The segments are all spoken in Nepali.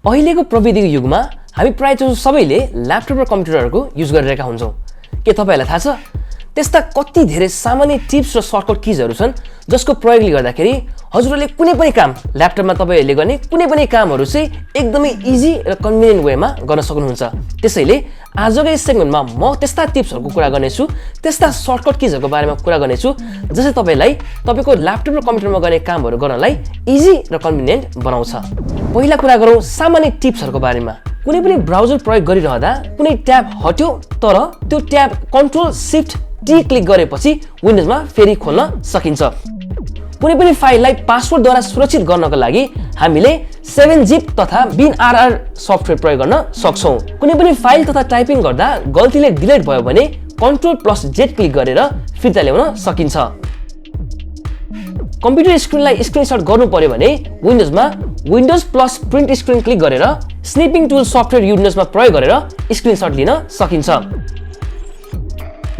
अहिलेको प्रविधिको युगमा हामी प्रायः सबैले ल्यापटप र कम्प्युटरहरुको युज गरिरहेका हुन्छौं। के तपाईहरुलाई थाहा छ त्यस्ता कति धेरै सामान्य टिप्स र सर्टकट किजहरु छन् जसको प्रयोगले गर्दाखेरि हजुरले कुनै पनि काम ल्यापटपमा तपाईहरुले गर्ने कुनै पनि कामहरु चाहिँ एकदमै इजी र कन्भिनियन्ट वेमा गर्न सक्नुहुन्छ। त्यसैले आजको यस सेगमेन्टमा म त्यस्ता टिप्सहरुको कुरा गर्नेछु, त्यस्ता सर्टकट किजहरुको बारेमा कुरा गर्नेछु जसले तपाईलाई तपाईको ल्यापटप र कम्प्युटरमा गर्ने कामहरु गर्नलाई इजी र कन्भिनियन्ट बनाउँछ। पहिला कुरा गरौँ सामान्य टिप्सहरुको बारेमा। कुनै पनि ब्राउजर प्रयोग गरिरहँदा कुनै ट्याब हट्यो तर त्यो tab control shift T click गरेपछि विन्डोजमा फेरि खोल्न सकिन्छ। कुनै पनि फाइललाई पासवर्डद्वारा सुरक्षित गर्नको लागि हामीले 7zip तथा WinRR सफ्टवेयर प्रयोग गर्न सक्छौं। कुनै पनि फाइल तथा टाइपिङ गर्दा गल्तीले डिलिट भयो भने Ctrl+Z क्लिक गरेर फिर्ता ल्याउन सकिन्छ। कम्प्युटर स्क्रिनलाई स्क्रिनशट गर्नु पर्यो भने विन्डोजमा Windows plus print screen click गरेर स्निपिङ टुल सफ्टवेयर विन्डोजमा प्रयोग गरेर स्क्रिनशट लिन सकिन्छ।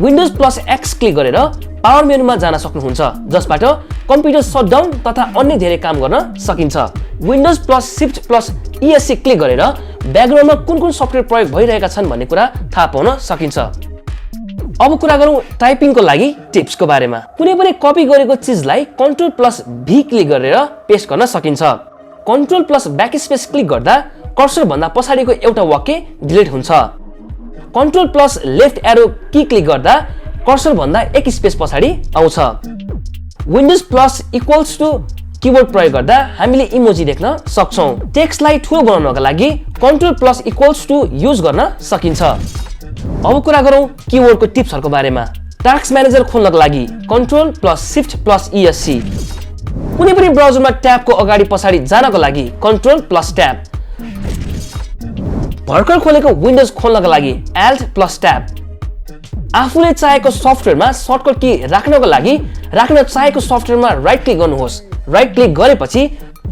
विन्डोज प्लस एक्स क्लिक गरेर पावर मेनुमा जान सक्नुहुन्छ जसबाट कम्प्युटर शटडाउन तथा अन्य धेरै काम गर्न सकिन्छ। Windows plus shift plus ESC click गरेर ब्याकग्राउन्डमा कुन सफ्टवेयर प्रयोग भइरहेका छन् भन्ने कुरा थाहा पाउन सकिन्छ। अब कुरा गरौँ टाइपिङको लागि टिप्सको बारेमा। कुनै पनि कपी गरेको चीजलाई Ctrl+V क्लिक गरेर पेस्ट गर्न सकिन्छ। Ctrl+बैकस्पेस क्लिक गर्दा कर्सर भन्दा पछाडिको एउटा वाक्य डिलिट हुन्छ। Ctrl+लेफ्ट एरो की क्लिक गर्दा कर्सर भन्दा एक स्पेस पछाडि आउँछ। Windows plus equals to keyboard प्रयोग गर्दा हामीले इमोजी देख्न सक्छौं। टेक्स्टलाई ठूलो बनाउनका लागि Ctrl+टु युज गर्न सकिन्छ। अब कुरा गरौँ कीबोर्डको टिप्सहरुको बारेमा। टास्क म्यानेजर खोल्नको लागि Ctrl+Shift+ESC। कुनै पनि ब्राउजरमा ट्याबको अगाडि पछाडि जानको लागि Ctrl+Tab। भर्खर खोलेको विन्डोज खोल्नका लागि Alt+Tab। आफूले चाहेको सफ्टवेयरमा सर्टकट की राख्नको लागि राख्न चाहेको सफ्टवेयरमा राइट क्लिक गर्नुहोस्। राइट क्लिक गरेपछि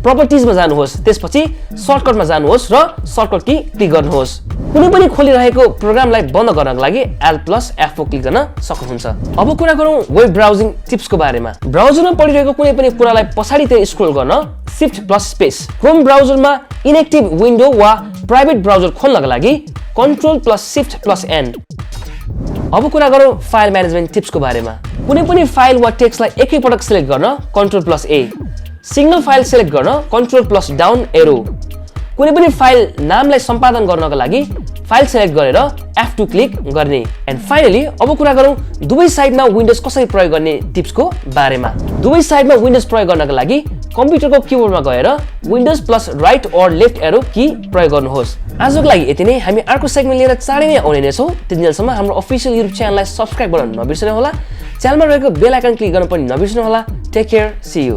प्रपर्टिजमा जानुहोस्, त्यसपछि सर्टकटमा जानुहोस् र सर्टकट की क्लिक गर्नुहोस्। कुनै पनि खोलिरहेको प्रोग्रामलाई बन्द गर्नको लागि Alt+F4 क्लिक गर्न सक्नुहुन्छ। अब कुरा गरौँ वेब ब्राउजिङ टिप्सको बारेमा। ब्राउजरमा पढिरहेको कुनै पनि कुरालाई पछाडितिर स्क्रोल गर्न Shift+Space। क्रोम ब्राउजरमा इनएक्टिभ विन्डो वा प्राइभेट ब्राउजर खोल्नका लागि Ctrl+Shift+N। अब कुरा गरौँ फाइल म्यानेजमेन्ट टिप्सको बारेमा। कुनै पनि फाइल वा टेक्स्टलाई एकैपटक सिलेक्ट गर्न Ctrl+A। सिंगल फाइल सिलेक्ट गर्न Ctrl+डाउन एरो। कुनै पनि फाइल नामलाई सम्पादन गर्नको लागि फाइल सिलेक्ट गरेर F2 क्लिक गर्ने। एन्ड फाइनली अब कुरा गरौँ दुवै साइडमा विन्डोज कसरी प्रयोग गर्ने टिप्सको बारेमा। दुवै साइडमा विन्डोज प्रयोग गर्नका लागि कम्प्युटरको कीबोर्डमा गएर Windows plus right or left arrow key प्रयोग गर्नुहोस्। आजको लागि यति नै। हामी अर्को सेगमेन्ट लिएर चाँडै नै आउने नै छौं। त्यतिन्जेलसम्म हाम्रो अफिसियल युट्युब च्यानललाई सब्स्क्राइब गर्न नबिर्सनु होला। च्यानलमा रहेको बेल आइकन क्लिक गर्न पनि नबिर्सनु होला। Take care, see you.